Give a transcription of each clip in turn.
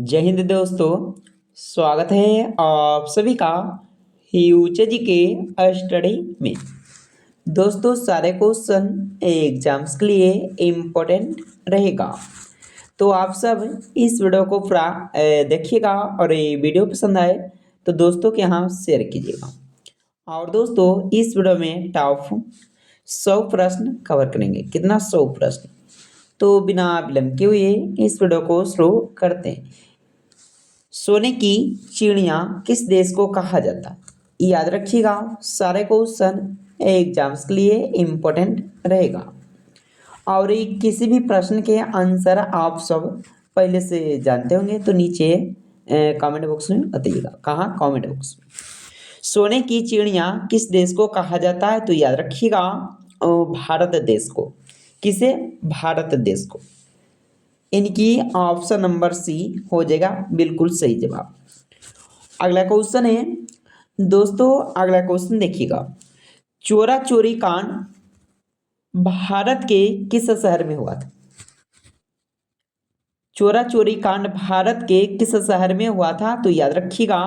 जय हिंद दोस्तों। स्वागत है आप सभी का फ्यूचर जी के स्टडी में। दोस्तों सारे क्वेश्चन एग्जाम्स के लिए इम्पोर्टेंट रहेगा, तो आप सब इस वीडियो को पूरा देखिएगा और ये वीडियो पसंद आए तो दोस्तों के यहाँ शेयर कीजिएगा। और दोस्तों इस वीडियो में टॉप 100 प्रश्न कवर करेंगे। कितना? 100 प्रश्न। तो बिना विलंब के हुए इस वीडियो को शुरू करते हैं। सोने की चिड़िया किस देश को कहा जाता है? याद रखिएगा, सारे क्वेश्चन एग्जाम्स के लिए इम्पोर्टेंट रहेगा। और ये किसी भी प्रश्न के आंसर आप सब पहले से जानते होंगे तो नीचे कमेंट बॉक्स में बताइएगा। कहाँ? कमेंट बॉक्स में। सोने की चिड़िया किस देश को कहा जाता है? तो याद रखिएगा, भारत देश को। किसे? भारत देश को। इनकी ऑप्शन नंबर सी हो जाएगा बिल्कुल सही जवाब। अगला क्वेश्चन है दोस्तों, अगला क्वेश्चन देखिएगा। चोरा चोरी कांड भारत के किस शहर में हुआ था? चोरा चोरी कांड भारत के किस शहर में हुआ था? तो याद रखिएगा,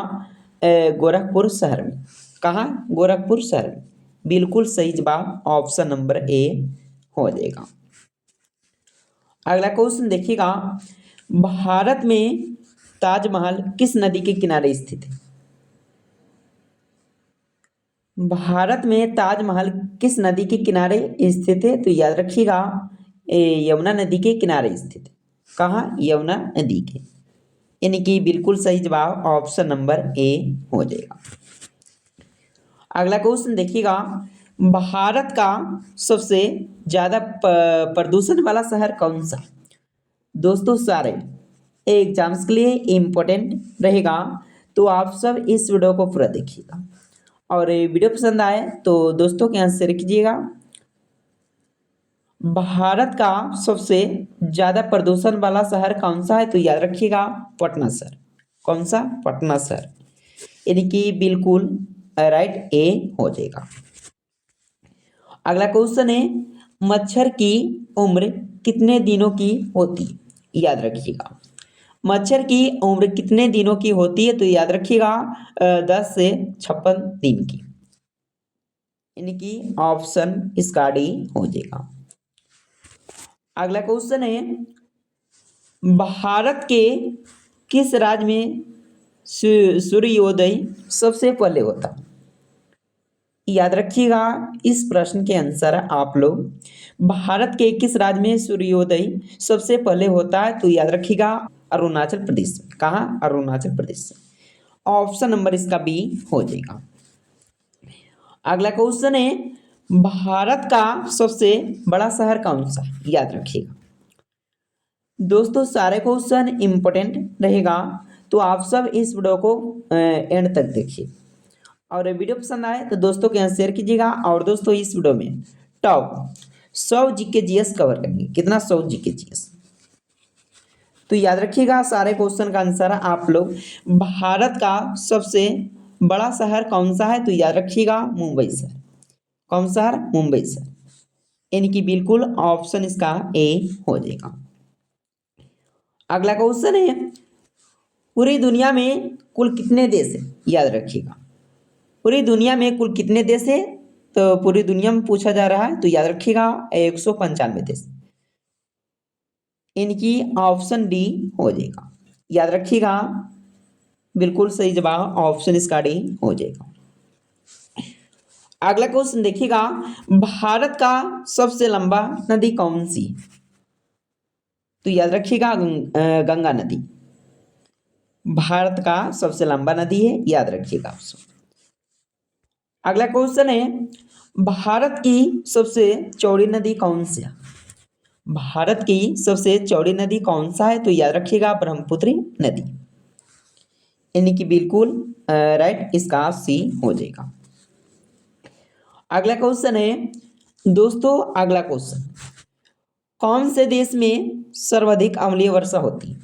गोरखपुर शहर में। कहाँ? गोरखपुर शहर में। बिल्कुल सही जवाब ऑप्शन नंबर ए हो जाएगा। अगला क्वेश्चन देखिएगा। भारत में ताजमहल किस नदी के किनारे स्थित है? भारत में ताजमहल किस नदी के किनारे स्थित है? तो याद रखिएगा, यमुना नदी के किनारे स्थित है। कहाँ? यमुना नदी के। यानी कि बिल्कुल सही जवाब ऑप्शन नंबर ए हो जाएगा। अगला क्वेश्चन देखिएगा। भारत का सबसे ज्यादा प्रदूषण वाला शहर कौन सा? दोस्तों सारे एग्जाम्स के लिए इम्पोर्टेंट रहेगा, तो आप सब इस वीडियो को पूरा देखिएगा। और ये वीडियो पसंद आए तो दोस्तों के यहाँ शेयर कीजिएगा। भारत का सबसे ज्यादा प्रदूषण वाला शहर कौन सा है? तो याद रखिएगा, पटना शहर। कौन सा? पटना शहर। यानी कि बिल्कुल राइट ए हो जाएगा। अगला क्वेश्चन है, मच्छर की उम्र कितने दिनों की होती है? याद रखिएगा, मच्छर की उम्र कितने दिनों की होती है? तो याद रखिएगा, 10 से 56 दिन की। यानी कि ऑप्शन इसका डी हो जाएगा। अगला क्वेश्चन है, भारत के किस राज्य में सूर्योदय सबसे पहले होता है? याद रखिएगा, इस प्रश्न के आंसर आप लोग, भारत के किस राज्य में सूर्योदय सबसे पहले होता है? तो याद रखिएगा, अरुणाचल प्रदेश। कहाँ? अरुणाचल प्रदेश। ऑप्शन नंबर इसका बी हो जाएगा। अगला क्वेश्चन है, भारत का सबसे बड़ा शहर कौन सा? याद रखिएगा। दोस्तों सारे क्वेश्चन इंपॉर्टेंट रहेगा, तो आप सब इस वीडियो को एंड तक देखिए। और वीडियो पसंद आए तो दोस्तों के यहाँ शेयर कीजिएगा। और दोस्तों इस वीडियो में टॉप 100 जीके जीएस कवर करेंगे। कितना? 100 जीके जीएस। तो याद रखिएगा, सारे क्वेश्चन का आंसर आप लोग, भारत का सबसे बड़ा शहर कौन सा है? तो याद रखिएगा, मुंबई शहर। कौन सा शहर? मुंबई शहर। यानी कि बिल्कुल ऑप्शन इसका ए हो जाएगा। अगला क्वेश्चन है, पूरी दुनिया में कुल कितने देश है? याद रखिएगा, पूरी दुनिया में कुल कितने देश है? तो पूरी दुनिया में पूछा जा रहा है, तो याद रखिएगा 195 देश। इनकी ऑप्शन डी हो जाएगा। याद रखिएगा, बिल्कुल सही जवाब ऑप्शन इसका डी हो जाएगा। अगला क्वेश्चन देखिएगा, भारत का सबसे लंबा नदी कौन सी? तो याद रखिएगा, गंगा नदी भारत का सबसे लंबा नदी है। याद रखिएगा आप सब। अगला क्वेश्चन है, भारत की सबसे चौड़ी नदी कौन सी है? भारत की सबसे चौड़ी नदी कौन सा है? तो याद रखिएगा, ब्रह्मपुत्र नदी। यानी कि बिल्कुल राइट इसका सी हो जाएगा। अगला क्वेश्चन है दोस्तों, अगला क्वेश्चन, कौन से देश में सर्वाधिक अम्लीय वर्षा होती है?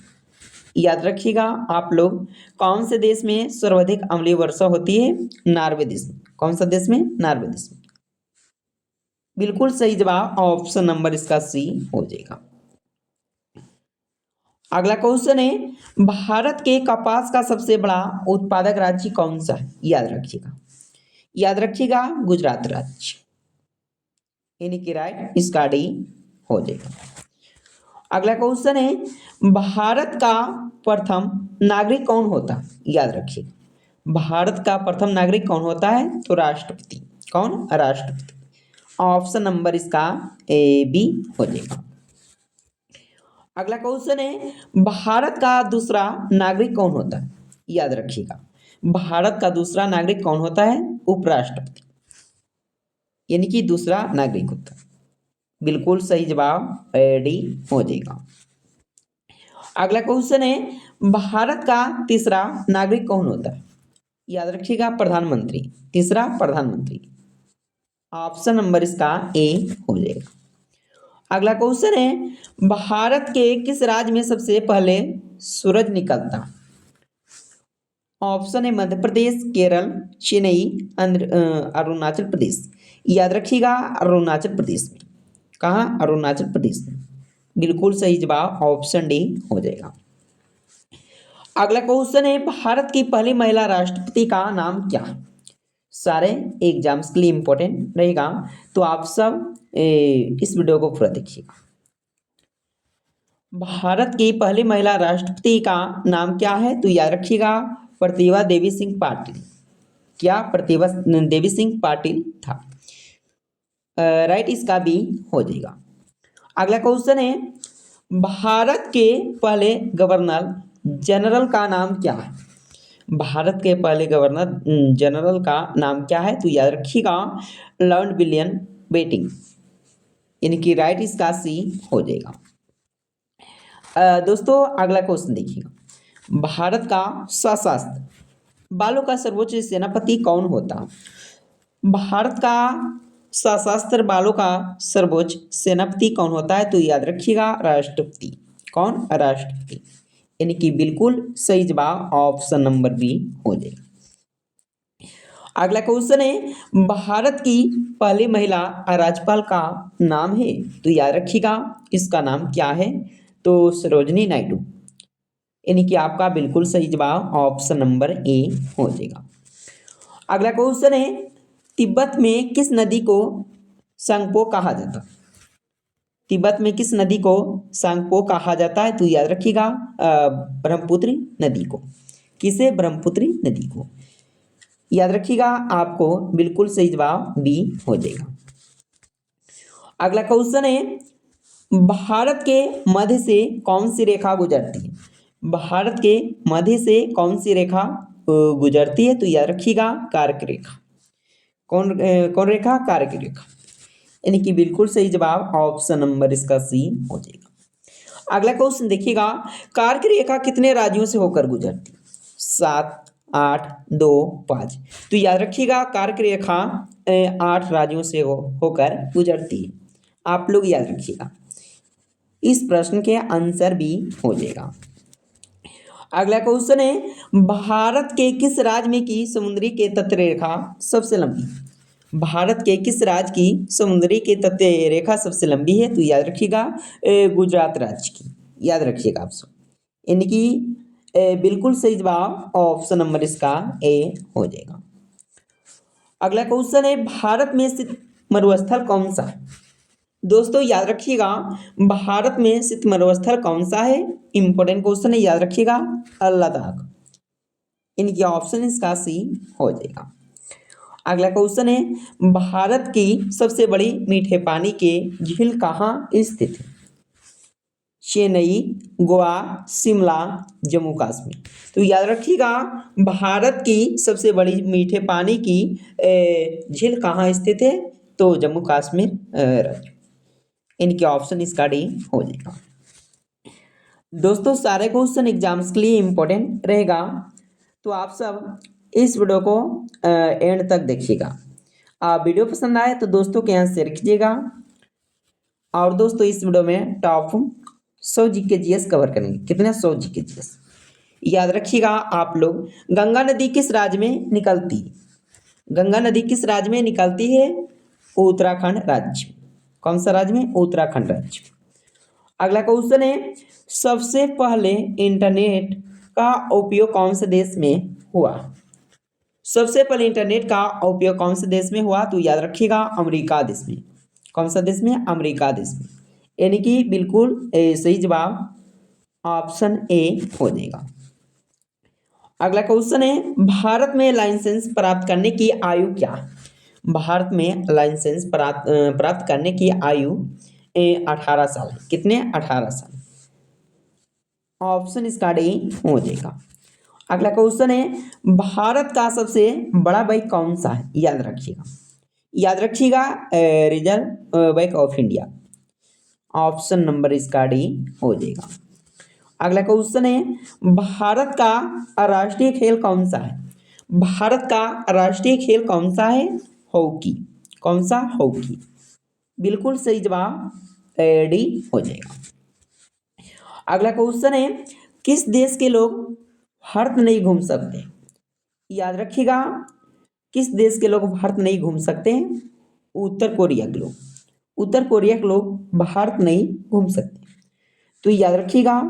याद रखिएगा आप लोग, कौन से देश में सर्वाधिक अम्लीय वर्षा होती है? नॉर्वे देश में। कौन सा देश में? नॉर्वे देश में। बिल्कुल सही जवाब ऑप्शन नंबर इसका सी हो जाएगा। अगला क्वेश्चन है भारत के कपास का सबसे बड़ा उत्पादक राज्य कौन सा है? याद रखिएगा गुजरात राज्य, यानी कि राइट इसका डी हो जाएगा। अगला क्वेश्चन है भारत का प्रथम नागरिक कौन होता है? याद रखिएगा भारत का प्रथम नागरिक कौन होता है? तो राष्ट्रपति। कौन? राष्ट्रपति। ऑप्शन नंबर इसका ए बी हो जाएगा। अगला क्वेश्चन है भारत का दूसरा नागरिक कौन होता है? याद रखिएगा भारत का दूसरा नागरिक कौन होता है? उपराष्ट्रपति, यानी कि दूसरा नागरिक होता है। बिल्कुल सही जवाब डी हो जाएगा। अगला क्वेश्चन है भारत का तीसरा नागरिक कौन होता है? याद रखिएगा प्रधानमंत्री। तीसरा प्रधानमंत्री। ऑप्शन नंबर इसका ए हो जाएगा। अगला क्वेश्चन है भारत के किस राज्य में सबसे पहले सूरज निकलता? ऑप्शन है मध्य प्रदेश, केरल, चेन्नई, अरुणाचल प्रदेश। याद रखिएगा अरुणाचल प्रदेश में। कहाँ? अरुणाचल प्रदेश में। बिल्कुल सही जवाब ऑप्शन डी हो जाएगा। अगला क्वेश्चन है भारत की पहली महिला राष्ट्रपति का नाम क्या है? सारे एग्जाम्स के लिए इंपॉर्टेंट रहेगा, तो आप सब इस वीडियो को पूरा देखिएगा। भारत की पहली महिला राष्ट्रपति का नाम क्या है? तो याद रखिएगा प्रतिभा देवी सिंह पाटिल। क्या? प्रतिभा देवी सिंह पाटिल था। राइट इसका भी हो जाएगा। अगला क्वेश्चन है भारत के पहले गवर्नर जनरल का नाम क्या है? भारत के पहले गवर्नर जनरल का नाम क्या है? तो याद रखिएगा लॉर्ड विलियम बेंटिंक, यानी कि राइट इसका सी हो जाएगा। दोस्तों अगला क्वेश्चन देखिएगा भारत का सशस्त्र बालों का सर्वोच्च सेनापति कौन होता? भारत का सशस्त्र बालों का सर्वोच्च सेनापति कौन होता है? तो याद रखिएगा राष्ट्रपति। कौन? राष्ट्रपति, यानी कि बिल्कुल सही जवाब ऑप्शन नंबर बी हो जाएगा। अगला क्वेश्चन है भारत की पहली महिला राज्यपाल का नाम है? तो याद रखिएगा इसका नाम क्या है? तो सरोजिनी नायडू, यानी कि आपका बिल्कुल सही जवाब ऑप्शन नंबर ए हो जाएगा। अगला क्वेश्चन है तिब्बत में किस नदी को सांगपो कहा जाता है? तिब्बत में किस नदी को सांगपो कहा जाता है? तो याद रखिएगा ब्रह्मपुत्र नदी को। किसे? ब्रह्मपुत्र नदी को। याद रखिएगा आपको बिल्कुल सही जवाब बी हो जाएगा। अगला क्वेश्चन है भारत के मध्य से कौन सी रेखा गुजरती है? भारत के मध्य से कौन सी रेखा गुजरती है? तो याद रखिएगा कारक रेखा। कौन रेखा? कारक रेखा, यानी कि बिल्कुल सही जवाब ऑप्शन नंबर इसका सी हो जाएगा। अगला क्वेश्चन देखिएगा कारक रेखा कितने राज्यों से होकर गुजरती? 7, 8, 2, 5। तो याद रखिएगा कारक रेखा 8 राज्यों से होकर गुजरती है। आप लोग याद रखिएगा इस प्रश्न के आंसर भी हो जाएगा। अगला क्वेश्चन है भारत के किस राज्य में की समुद्री के तट रेखा सबसे लंबी? भारत के किस राज्य की समुद्री के तट रेखा सबसे लंबी है? तो याद रखिएगा गुजरात राज्य की। याद रखिएगा आप सब, यानी कि बिल्कुल सही जवाब ऑप्शन नंबर इसका ए हो जाएगा। अगला क्वेश्चन है भारत में स्थित मरुस्थल कौन सा है? दोस्तों याद रखिएगा भारत में स्थित मरुस्थल कौन सा है? इंपॉर्टेंट क्वेश्चन है, याद रखिएगा लद्दाख, इनकी ऑप्शन इसका सी हो जाएगा। अगला क्वेश्चन है भारत की सबसे बड़ी मीठे पानी के झील कहाँ स्थित है? चेन्नई, गोवा, शिमला, जम्मू कश्मीर। तो याद रखिएगा भारत की सबसे बड़ी मीठे पानी की झील कहाँ स्थित है? तो जम्मू कश्मीर राज्य, इनके ऑप्शन इसका डी हो जाएगा। दोस्तों सारे क्वेश्चन एग्जाम्स के लिए इम्पोर्टेंट रहेगा, तो आप सब इस वीडियो को एंड तक देखिएगा। वीडियो पसंद आए तो दोस्तों के यहाँ शेयर कीजिएगा। और दोस्तों इस वीडियो में टॉप 100 जीके जीएस कवर करेंगे। कितने? 100 जीके जीएस। याद रखिएगा आप लोग गंगा नदी किस राज्य में निकलती है? गंगा नदी किस राज्य में निकलती है? उत्तराखंड राज्य। कौन सा राज्य में? उत्तराखंड राज्य। अगला क्वेश्चन है, सबसे पहले इंटरनेट का उपयोग कौन से देश में हुआ? सबसे पहले इंटरनेट का उपयोग कौन से देश में हुआ? तो याद रखिएगा अमेरिका देश में। कौन सा देश में? अमेरिका देश में। यानी कि बिल्कुल सही जवाब ऑप्शन ए हो जाएगा। अगला क्वेश्चन है, भारत में लाइसेंस प्राप्त करने की आयु क्या? भारत में लाइसेंस प्राप्त करने की आयु 18 साल। कितने? 18 साल। ऑप्शन इसका डी हो जाएगा। अगला क्वेश्चन है, भारत का सबसे बड़ा बैंक कौन सा है? याद रखिएगा, याद रखिएगा reserve bank of India. Option number इसका डी हो जाएगा। अगला क्वेश्चन है, भारत का राष्ट्रीय खेल कौन सा है? भारत का राष्ट्रीय खेल कौन सा है? हॉकी। कौन सा? हॉकी। बिल्कुल सही जवाब डी हो जाएगा। अगला क्वेश्चन है, किस देश के लोग भारत नहीं घूम सकते? याद रखिएगा, किस देश के लोग भारत नहीं घूम सकते? उत्तर कोरिया के लोग। उत्तर कोरिया के लोग भारत नहीं घूम सकते। तो याद रखिएगा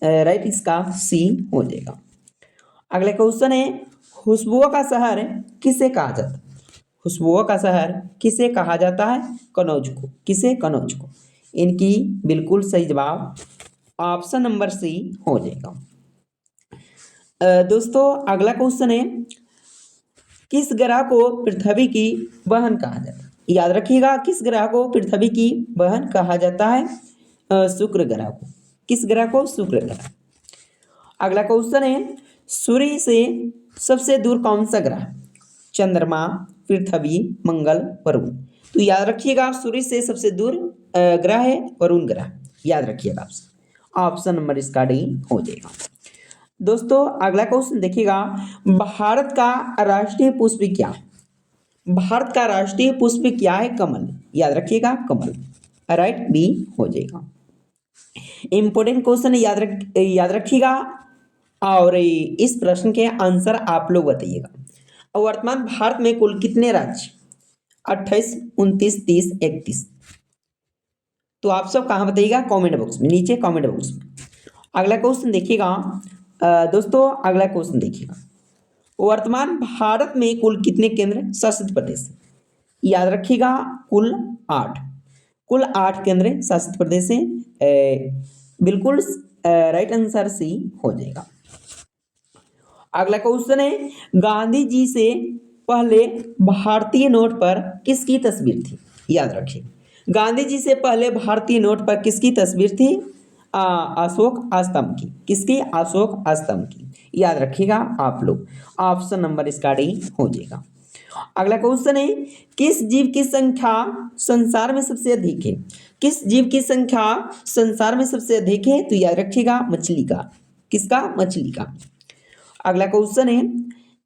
राइट इसका सी हो जाएगा। अगला क्वेश्चन है, खुशबुओं का शहर किसे कहा जाता है? खुशबुओं का शहर किसे कहा जाता है? कनौज को। किसे? कनौज को। इनकी बिल्कुल सही जवाब ऑप्शन नंबर सी हो जाएगा। दोस्तों अगला क्वेश्चन है, किस ग्रह को पृथ्वी की बहन कहा जाता है? याद रखिएगा, किस ग्रह को पृथ्वी की बहन कहा जाता है? शुक्र ग्रह को। किस ग्रह को? शुक्र ग्रह। अगला क्वेश्चन है, सूर्य से सबसे दूर कौन सा ग्रह? चंद्रमा, पृथ्वी, मंगल, वरुण। तो याद रखिएगा, सूर्य से सबसे दूर ग्रह है वरुण ग्रह। याद रखिएगा, ऑप्शन नंबर इसका डी हो जाएगा। दोस्तों अगला क्वेश्चन देखिएगा, भारत का राष्ट्रीय पुष्प क्या है? भारत का राष्ट्रीय पुष्प क्या है? कमल। याद रखिएगा, कमल। राइट बी हो जाएगा। इंपॉर्टेंट क्वेश्चन याद रखिएगा और इस प्रश्न के आंसर आप लोग बताइएगा। वर्तमान भारत में कुल कितने राज्य? 28, 29, 30, 31। तो आप सब कहाँ बताइएगा? कमेंट बॉक्स में, नीचे कमेंट बॉक्स में। अगला क्वेश्चन देखिएगा दोस्तों, अगला क्वेश्चन देखिएगा, वर्तमान भारत में कुल कितने केंद्र शासित प्रदेश? याद रखिएगा कुल 8। कुल 8 केंद्र शासित प्रदेश है। बिल्कुल राइट आंसर सी हो जाएगा। अगला क्वेश्चन है, गांधी जी से पहले भारतीय नोट पर किसकी तस्वीर थी? याद रखिए, गांधी जी से पहले भारतीय नोट पर किसकी तस्वीर थी? अशोक स्तंभ की। किसकी? अशोक स्तंभ की। याद रखिएगा आप लोग, ऑप्शन नंबर इसका डी हो जाएगा। अगला क्वेश्चन है, किस जीव की संख्या संसार में सबसे अधिक है? किस जीव की संख्या संसार में सबसे अधिक है? तो याद रखिएगा मछली का। किसका? मछली का। अगला क्वेश्चन है,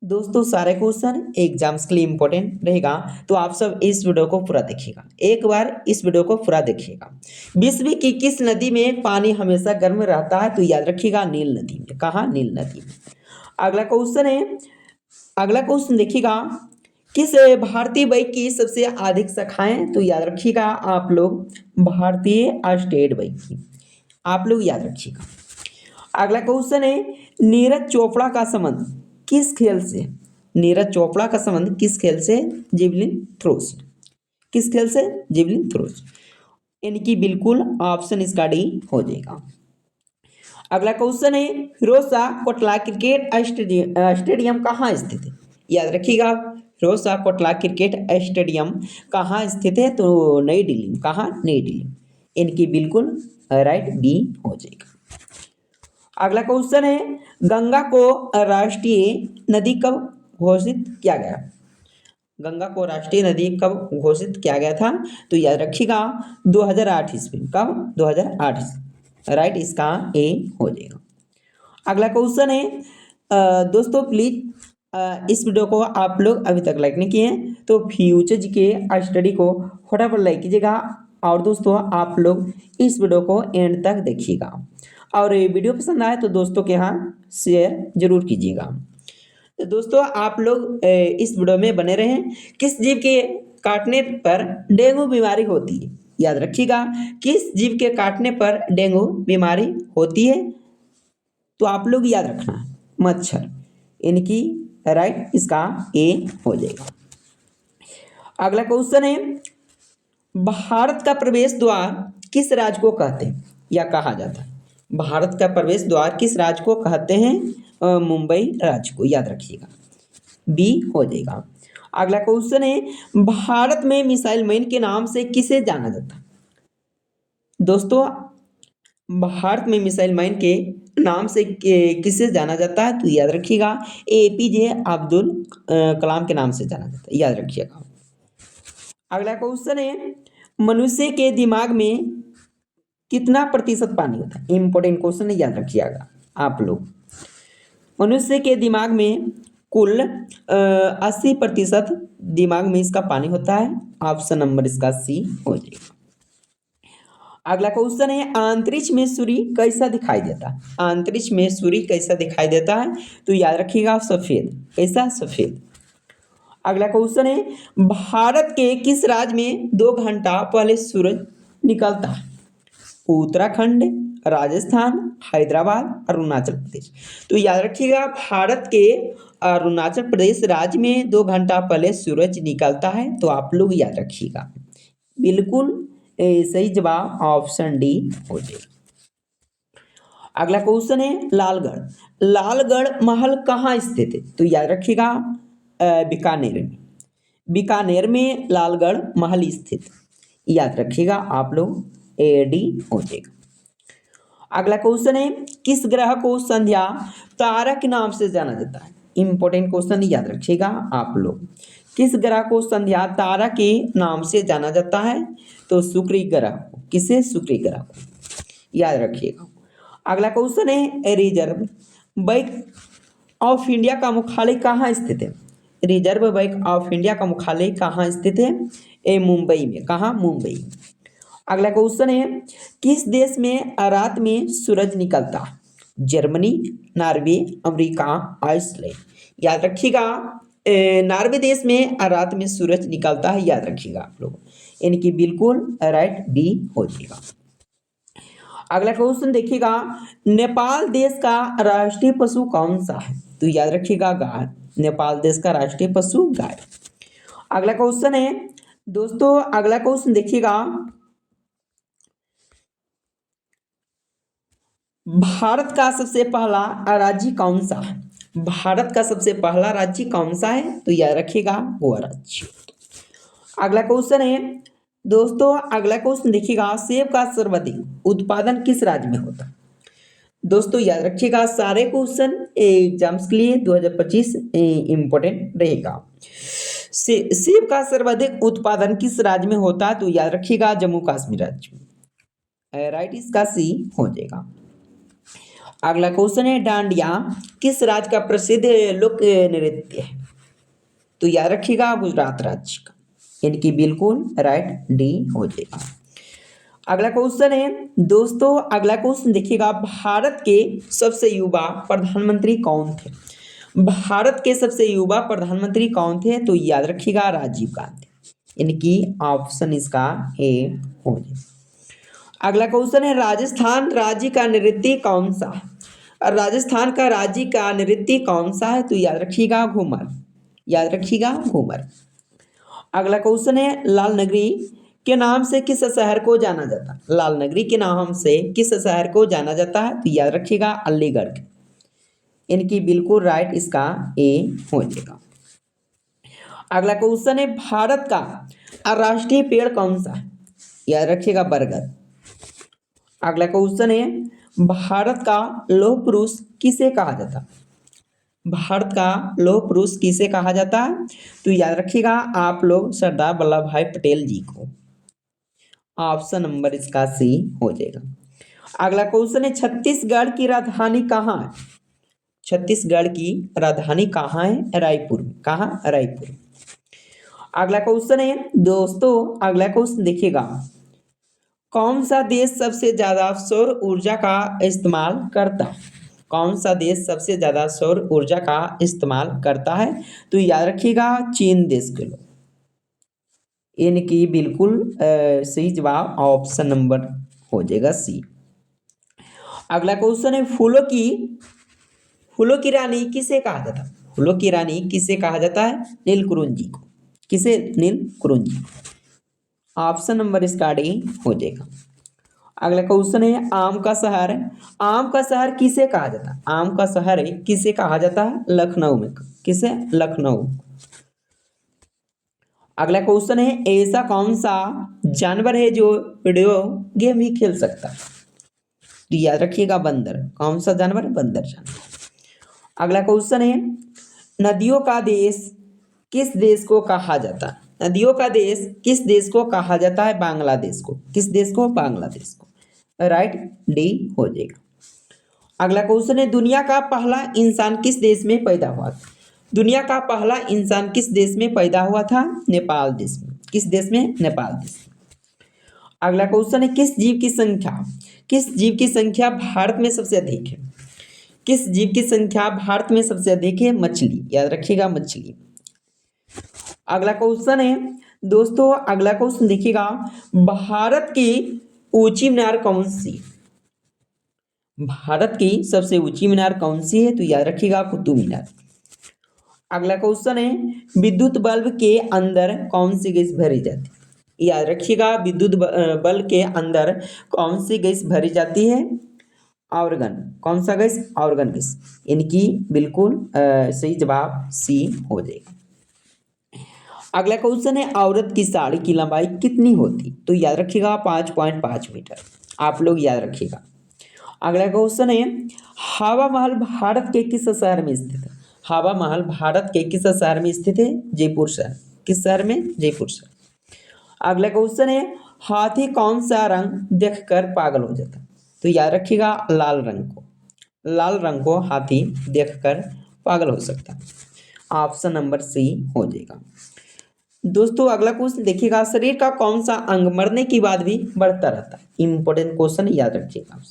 दोस्तों सारे क्वेश्चन एग्जाम्स के लिए इंपॉर्टेंट रहेगा, तो आप सब इस वीडियो को पूरा देखिएगा। एक बार इस वीडियो को पूरा देखिएगा। विश्व की किस नदी में पानी हमेशा गर्म रहता है? तो याद रखिएगा नील नदी में। कहाँ? नील नदी में। अगला क्वेश्चन है, अगला क्वेश्चन देखिएगा, किस भारतीय बैंक की सबसे अधिक शाखाएं? तो याद रखिएगा आप लोग भारतीय स्टेट बैंक की। आप लोग याद रखिएगा। अगला क्वेश्चन है, नीरज चोपड़ा का संबंध किस खेल से? नीरज चोपड़ा का संबंध किस खेल से? जेवलिन थ्रो से। किस खेल से? जेवलिन थ्रो से। इनकी बिल्कुल ऑप्शन इसका डी हो जाएगा। अगला क्वेश्चन है, फिरोज शाह कोटला क्रिकेट स्टेडियम कहाँ स्थित है? याद रखिएगा, फिरोज शाह कोटला क्रिकेट स्टेडियम कहाँ स्थित है? तो नई दिल्ली में। कहाँ? नई दिल्ली। इनकी बिल्कुल राइट बी हो जाएगा। अगला क्वेश्चन है, गंगा को राष्ट्रीय नदी कब घोषित किया गया? गंगा को राष्ट्रीय नदी कब घोषित किया गया था? तो याद रखिएगा 2008 ईस्वी। कब? 2008 ईस्वी। राइट इसका ए हो जाएगा। अगला क्वेश्चन है दोस्तों प्लीज इस वीडियो को आप लोग अभी तक लाइक नहीं किए हैं तो फ्यूचर जीके स्टडी को फटाफट लाइक कीजिएगा। और दोस्तों आप लोग इस वीडियो को एंड तक देखिएगा और ये वीडियो पसंद आए तो दोस्तों के यहाँ शेयर जरूर कीजिएगा। तो दोस्तों आप लोग इस वीडियो में बने रहें। किस जीव के काटने पर डेंगू बीमारी होती है? याद रखिएगा, किस जीव के काटने पर डेंगू बीमारी होती है? तो आप लोग याद रखना, मच्छर। इनकी राइट इसका ए हो जाएगा। अगला क्वेश्चन है, भारत का प्रवेश द्वार किस राज्य को कहते हैं या कहा जाता है? भारत का प्रवेश द्वार किस राज्य को कहते हैं? मुंबई राज्य को, याद रखिएगा, बी हो जाएगा। अगला क्वेश्चन है, भारत में मिसाइल मैन के नाम से किसे जाना जाता है? दोस्तों, भारत में मिसाइल मैन के नाम से किसे जाना जाता है? तो याद रखिएगा, एपीजे अब्दुल कलाम के नाम से जाना जाता है, याद रखिएगा। अगला क्वेश्चन है, मनुष्य के दिमाग में कितना प्रतिशत पानी होता है? इंपॉर्टेंट क्वेश्चन है, याद रखिएगा आप लोग। मनुष्य के दिमाग में कुल 80% दिमाग में इसका पानी होता है। ऑप्शन नंबर इसका सी हो जाएगा। अगला क्वेश्चन है, अंतरिक्ष में सूर्य कैसा दिखाई देता है? अंतरिक्ष में सूर्य कैसा दिखाई देता है? तो याद रखिएगा, सफेद। कैसा? सफेद। अगला क्वेश्चन है, भारत के किस राज्य में 2 घंटा पहले सूरज निकलता है? उत्तराखंड, राजस्थान, हैदराबाद, अरुणाचल प्रदेश। तो याद रखिएगा, भारत के अरुणाचल प्रदेश राज्य में 2 घंटा पहले सूरज निकलता है। तो आप लोग याद रखिएगा, बिल्कुल सही जवाब ऑप्शन डी हो जाएगा। अगला क्वेश्चन है, लालगढ़। लालगढ़ महल कहाँ स्थित है? तो याद रखिएगा, बीकानेर में। बीकानेर में लालगढ़ महल स्थित, याद रखिएगा आप लोग, ए डी हो जाएगा। अगला क्वेश्चन है, किस ग्रह को संध्या तारा के नाम से जाना जाता है? इंपॉर्टेंट क्वेश्चन, याद रखिएगा आप लोग। किस ग्रह को संध्या तारा के नाम से जाना जाता है? तो शुक्र ग्रह को। किसे? शुक्र ग्रह को, याद रखिएगा। अगला क्वेश्चन है, रिजर्व बैंक ऑफ इंडिया का मुख्यालय कहाँ स्थित है? रिजर्व बैंक ऑफ इंडिया का मुख्यालय कहाँ स्थित है? ए मुंबई में। कहाँ? मुंबई। अगला क्वेश्चन है, किस देश में रात में सूरज निकलता है? Germany, Norway, America, Iceland. याद रखिएगा, नॉर्वे देश में रात में सूरज निकलता है, याद रखिएगा आप लोग। इनकी बिल्कुल राइट बी हो जाएगा। अगला क्वेश्चन देखिएगा, नेपाल देश का राष्ट्रीय पशु कौन सा है? तो याद रखिएगा, गाय। नेपाल देश का राष्ट्रीय पशु गाय। अगला क्वेश्चन है दोस्तों, अगला क्वेश्चन देखिएगा, भारत का सबसे पहला राज्य कौन सा है? भारत का सबसे पहला राज्य कौन सा है? तो याद रखिएगा, गोवा राज्य। अगला क्वेश्चन है दोस्तों, अगला क्वेश्चन देखिएगा, सेब का सर्वाधिक उत्पादन किस राज्य में होता है? दोस्तों याद रखिएगा, सारे क्वेश्चन एग्जाम्स के लिए 2025 इंपॉर्टेंट रहेगा। सेब का सर्वाधिक उत्पादन किस राज्य में होता है? तो याद रखिएगा, जम्मू कश्मीर राज्य में। राइट इसका सी हो जाएगा। अगला क्वेश्चन है, डांडिया किस राज्य का प्रसिद्ध लोक नृत्य है? तो याद रखिएगा, गुजरात राज्य का। इनकी बिल्कुल राइट डी हो जाएगा। अगला क्वेश्चन है दोस्तों, अगला क्वेश्चन देखिएगा, भारत के सबसे युवा प्रधानमंत्री कौन थे? भारत के सबसे युवा प्रधानमंत्री कौन थे? तो याद रखिएगा, राजीव गांधी। इनकी ऑप्शन इसका ए हो जाएगा। अगला क्वेश्चन है, राजस्थान राज्य का नृत्य कौन सा है? राजस्थान का राज्य का नृत्य कौन सा है? तो याद रखिएगा, घूमर। याद रखिएगा, घूमर। अगला क्वेश्चन है, लाल नगरी के नाम से किस शहर को जाना जाता है? लाल नगरी के नाम से किस शहर को जाना जाता है? तो याद रखिएगा, अलीगढ़। इनकी बिल्कुल राइट इसका ए हो जाएगा। अगला क्वेश्चन है, भारत का राष्ट्रीय पेड़ कौन सा है? याद रखिएगा, बरगद। अगला क्वेश्चन है, भारत का लौह पुरुष किसे कहा जाता है? भारत का लौह पुरुष किसे कहा जाता है? तो याद रखिएगा आप लोग, सरदार वल्लभ भाई पटेल जी को। ऑप्शन नंबर इसका सी हो जाएगा। अगला क्वेश्चन है, छत्तीसगढ़ की राजधानी कहाँ है? छत्तीसगढ़ की राजधानी कहाँ है? रायपुर में। कहाँ? रायपुर। अगला क्वेश्चन है दोस्तों, अगला क्वेश्चन देखिएगा, कौन सा देश सबसे ज्यादा सौर ऊर्जा का इस्तेमाल करता है? कौन सा देश सबसे ज्यादा सौर ऊर्जा का इस्तेमाल करता है? तो याद रखिएगा, चीन देश के लोग। इनकी बिल्कुल सही जवाब ऑप्शन नंबर हो जाएगा सी। अगला क्वेश्चन है, फूलों की रानी किसे कहा जाता है? फूलों की रानी किसे कहा जाता है? नीलकुरुंजी को। किसे? नीलकुरुंजी। ऑप्शन नंबर इसका डी हो जाएगा। अगला क्वेश्चन है, आम का शहर किसे कहा जाता है? आम का शहर किसे कहा जाता है? लखनऊ में। किसे? लखनऊ। अगला क्वेश्चन है, ऐसा कौन सा जानवर है जो वीडियो गेम भी खेल सकता है? तो याद रखिएगा बंदर। कौन सा जानवर? बंदर जानवर। अगला क्वेश्चन है, नदियों का देश किस देश को कहा जाता है? नदियों का देश किस देश को कहा जाता है? बांग्लादेश को। किस देश को? बांग्लादेश को। राइट, डी हो जाएगा। अगला क्वेश्चन है, दुनिया का पहला इंसान किस देश में पैदा हुआ था? दुनिया का पहला इंसान किस देश में पैदा हुआ था? नेपाल देश में। किस देश में? नेपाल देश में। अगला क्वेश्चन है, किस जीव की संख्या भारत में सबसे अधिक है? किस जीव की संख्या भारत में सबसे अधिक है? मछली। याद रखिएगा, मछली। अगला क्वेश्चन है दोस्तों, अगला क्वेश्चन देखिएगा, भारत की ऊंची मीनार कौन सी? भारत की सबसे ऊंची मीनार कौन सी है? तो याद रखिएगा, कुतुब मीनार। अगला क्वेश्चन है, विद्युत बल्ब के अंदर कौन सी गैस भरी जाती है? याद रखिएगा, विद्युत बल्ब के अंदर कौन सी गैस भरी जाती है? आर्गन। कौन सा गैस? Argon gas. इनकी बिल्कुल सही जवाब सी हो जाएगा। अगला क्वेश्चन है, औरत की साड़ी की लंबाई कितनी होती? तो याद रखिएगा 5.5 मीटर। आप लोग याद रखिएगा। अगला क्वेश्चन है, हवा महल भारत के किस शहर में स्थित है? हवा महल भारत के किस शहर में स्थित है? जयपुर शहर। किस शहर में? जयपुर शहर। अगला क्वेश्चन है, हाथी कौन सा रंग देखकर पागल हो जाता है? तो याद रखिएगा, लाल रंग को। लाल रंग को हाथी देखकर पागल हो सकता है। ऑप्शन नंबर सी हो जाएगा। दोस्तों अगला क्वेश्चन देखिएगा, शरीर का कौन सा अंग मरने के बाद भी बढ़ता रहता है? इंपॉर्टेंट क्वेश्चन, याद रखिएगा।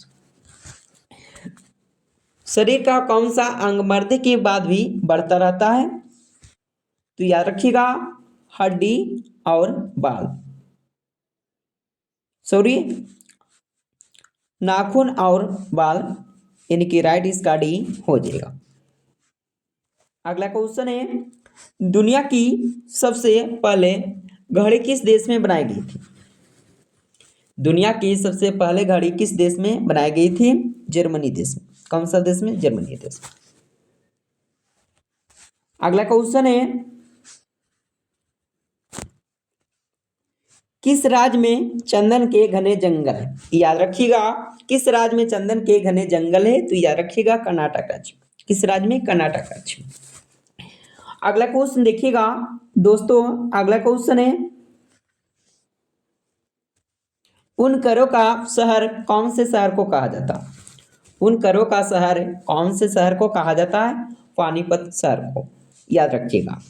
शरीर का कौन सा अंग मरने के बाद भी बढ़ता रहता है? तो याद रखिएगा, हड्डी और बाल। सॉरी, नाखून और बाल। यानी कि राइट इसका डी हो जाएगा। अगला क्वेश्चन है, दुनिया की सबसे पहले घड़ी किस देश में बनाई गई थी? दुनिया की सबसे पहले घड़ी किस देश में बनाई गई थी? जर्मनी देश में। कौन सा देश में? जर्मनी देश में। अगला क्वेश्चन है, किस राज्य में चंदन के घने जंगल है? याद रखिएगा, किस राज्य में चंदन के घने जंगल है? तो याद रखिएगा, कर्नाटक राज्य। किस राज्य में? कर्नाटक राज्य। अगला क्वेश्चन देखिएगा दोस्तों, अगला क्वेश्चन है, उन करों का शहर कौन से शहर को कहा जाता है? उन करों का शहर कौन से शहर को कहा जाता है? पानीपत शहर को। याद रखिएगा,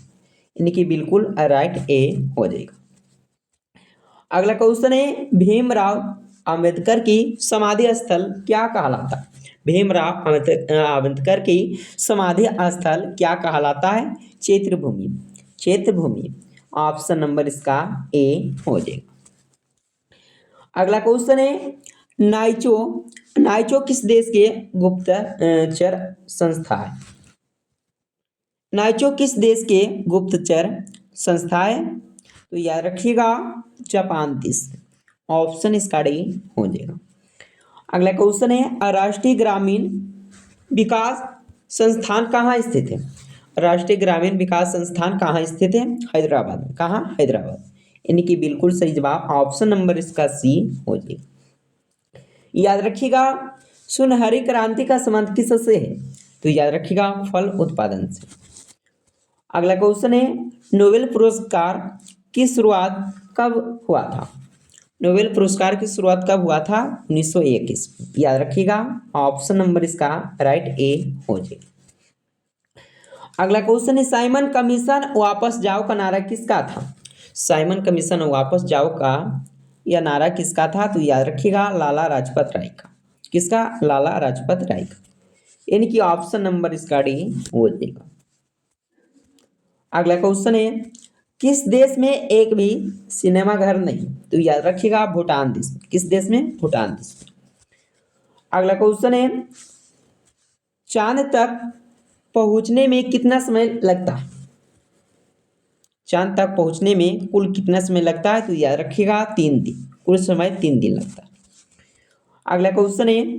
इनकी बिल्कुल राइट ए हो जाएगा। अगला क्वेश्चन है, भीमराव अंबेडकर की समाधि स्थल क्या कहलाता है? भीमराव अंबेडकर की समाधि स्थल क्या कहलाता है? क्षेत्रभूमि। क्षेत्रभूमि। ऑप्शन नंबर इसका ए हो जाएगा। अगला क्वेश्चन है, नाइचो नाइचो किस देश के गुप्तचर संस्था है? नाइचो किस देश के गुप्तचर संस्था है? तो याद रखिएगा, जापान देश। ऑप्शन इसका डी हो जाएगा। अगला क्वेश्चन है, राष्ट्रीय ग्रामीण विकास संस्थान कहाँ स्थित है? राष्ट्रीय ग्रामीण विकास संस्थान कहाँ स्थित है? हैदराबाद में। कहाँ? हैदराबाद। इनकी बिल्कुल सही जवाब ऑप्शन नंबर इसका सी हो जाएगा। याद रखिएगा, सुनहरी क्रांति का संबंध किससे है? तो याद रखिएगा, फल उत्पादन से। अगला क्वेश्चन है, नोबेल पुरस्कार की शुरुआत कब हुआ था? नोबेल पुरस्कार की शुरुआत कब हुआ था? 1921। याद रखिएगा, ऑप्शन नंबर इसका राइट ए हो जाएगा। अगला क्वेश्चन है, साइमन कमीशन वापस जाओ का नारा किसका था? साइमन कमीशन वापस जाओ का यह नारा किसका था? तो याद रखिएगा, लाला लाजपत राय का। किसका? लाला लाजपत राय का। यानी कि ऑप्शन नंबर इसका डी हो जाएगा। अगला क्वेश्चन है, किस देश में एक भी सिनेमा घर नहीं? तो याद रखिएगा भूटान देश में। किस देश में? भूटान देश में। अगला क्वेश्चन है, चांद तक पहुंचने में कितना समय लगता है? चांद तक पहुंचने में कुल कितना समय लगता है? तो याद रखिएगा 3 दिन। कुल समय 3 दिन लगता है। अगला क्वेश्चन है,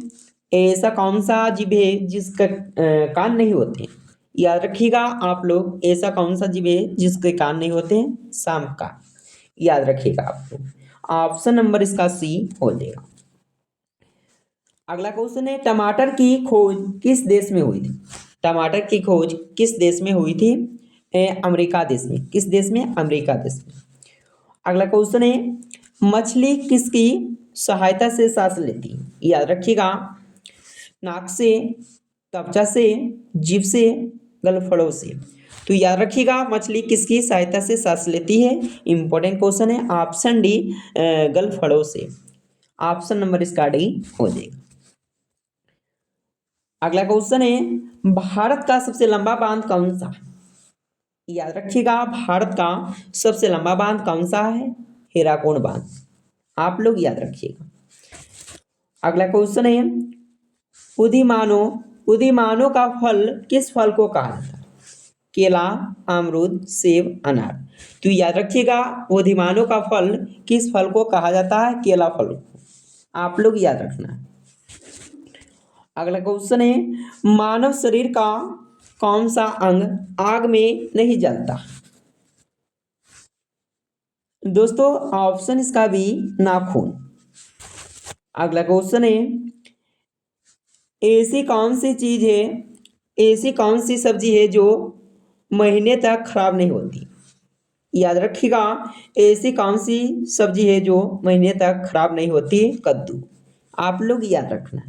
ऐसा कौन सा जीव है जिसका कान नहीं होते? याद रखिएगा आप लोग, ऐसा कौन सा जीव है जिसके कान नहीं होते हैं? सांप का। याद रखिएगा आप लोग। ऑप्शन नंबर इसका सी हो जाएगा। अगला क्वेश्चन है, टमाटर की खोज किस देश में हुई थी? टमाटर की खोज किस देश में हुई थी? अमेरिका देश में। किस देश में? अमेरिका देश में। अगला क्वेश्चन है, मछली किसकी सहायता से सांस लेती है? याद रखिएगा, नाक से, त्वचा से, जीभ से, गलफड़ों से। तो याद रखिएगा मछली किसकी सहायता से सांस लेती है? इंपॉर्टेंट क्वेश्चन है। ऑप्शन डी गलफड़ों से। ऑप्शन नंबर इसका डी हो जाएगा। अगला क्वेश्चन है, भारत का सबसे लंबा बांध कौन सा? याद रखिएगा भारत का सबसे लंबा बांध कौन सा है? हीराकुंड बांध। आप लोग याद रखिएगा। अगला क्वेश्चन है, उदीमानो उदीमानो का फल किस फल को कहा जाता है? केला, अमरूद, सेब, अनार। तो याद रखिएगा उदीमानो का फल किस फल को कहा जाता है? केला फल को। आप लोग याद रखना है। अगला क्वेश्चन है, मानव शरीर का कौन सा अंग आग में नहीं जलता? दोस्तों ऑप्शन इसका भी नाखून। अगला क्वेश्चन है, ऐसी कौन सी चीज है, ऐसी कौन सी सब्जी है जो महीने तक खराब नहीं होती? याद रखिएगा ऐसी कौन सी सब्जी है जो महीने तक खराब नहीं होती? कद्दू। आप लोग याद रखना।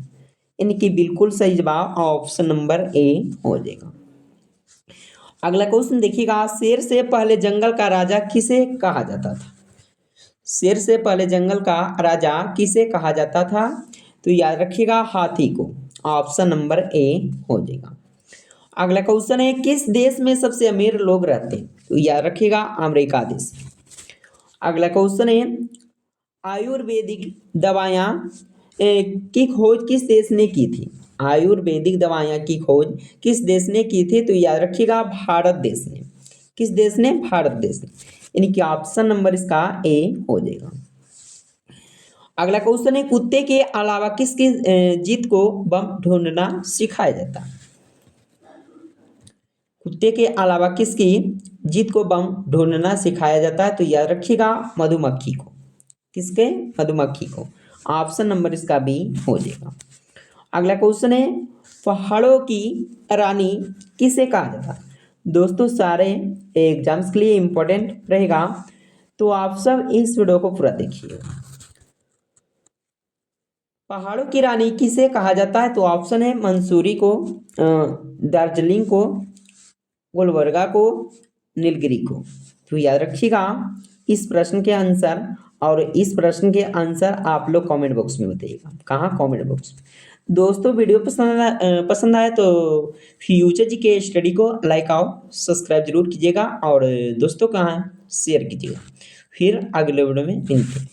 इनकी बिल्कुल सही जवाब ऑप्शन नंबर ए हो जाएगा। अगला क्वेश्चन देखिएगा, शेर से पहले जंगल का राजा किसे कहा जाता था? शेर से पहले जंगल का राजा किसे कहा जाता था? तो याद रखिएगा हाथी को। ऑप्शन नंबर ए हो जाएगा। अगला क्वेश्चन है, किस देश में सबसे अमीर लोग रहते हैं? तो याद रखिएगा अमेरिका देश। अगला क्वेश्चन है, आयुर्वेदिक दवायां की खोज किस देश ने की थी? आयुर्वेदिक दवायां की खोज किस देश ने की थी? तो याद रखिएगा भारत देश ने। किस देश ने? भारत देश ने। यानी कि ऑप्शन नंबर इसका ए हो जाएगा। अगला क्वेश्चन है, कुत्ते के अलावा किसकी जीत को बम ढूंढना सिखाया जाता है? कुत्ते के अलावा किसकी जीत को बम ढूंढना सिखाया जाता है? तो याद रखिएगा मधुमक्खी को। किसके? मधुमक्खी को। ऑप्शन नंबर इसका बी हो जाएगा। अगला क्वेश्चन है, पहाड़ों की रानी किसे कहा जाता है? दोस्तों सारे एग्जाम्स के लिए इंपॉर्टेंट रहेगा, तो आप सब इस वीडियो को पूरा देखिए। पहाड़ों की रानी किसे कहा जाता है? तो ऑप्शन है मंसूरी को, दार्जिलिंग को, गुलबर्गा को, नीलगिरी को। तो याद रखिएगा इस प्रश्न के आंसर, और इस प्रश्न के आंसर आप लोग कमेंट बॉक्स में बताइएगा। कहाँ? कमेंट बॉक्स में। दोस्तों वीडियो पसंद आए तो फ्यूचर जी के स्टडी को लाइक आओ सब्सक्राइब जरूर कीजिएगा, और दोस्तों कहाँ शेयर कीजिएगा। फिर अगले वीडियो में मिलते हैं।